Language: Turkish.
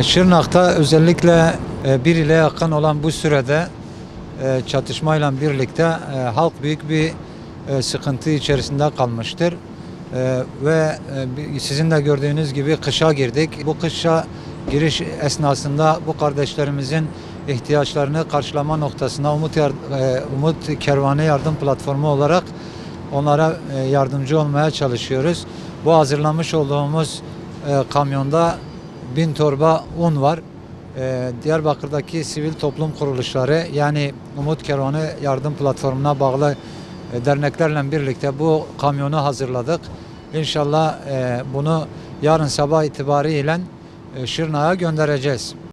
Şırnak'ta özellikle bir ile yakın olan bu sürede çatışmayla birlikte halk büyük bir sıkıntı içerisinde kalmıştır. Ve sizin de gördüğünüz gibi kışa girdik. Bu kışa giriş esnasında bu kardeşlerimizin ihtiyaçlarını karşılama noktasında Umut Kervanı Yardım Platformu olarak onlara yardımcı olmaya çalışıyoruz. Bu hazırlamış olduğumuz kamyonda 1000 torba un var. Diyarbakır'daki sivil toplum kuruluşları yani Umut Kervanı Yardım Platformu'na bağlı derneklerle birlikte bu kamyonu hazırladık. İnşallah bunu yarın sabah itibariyle Şırnak'a göndereceğiz.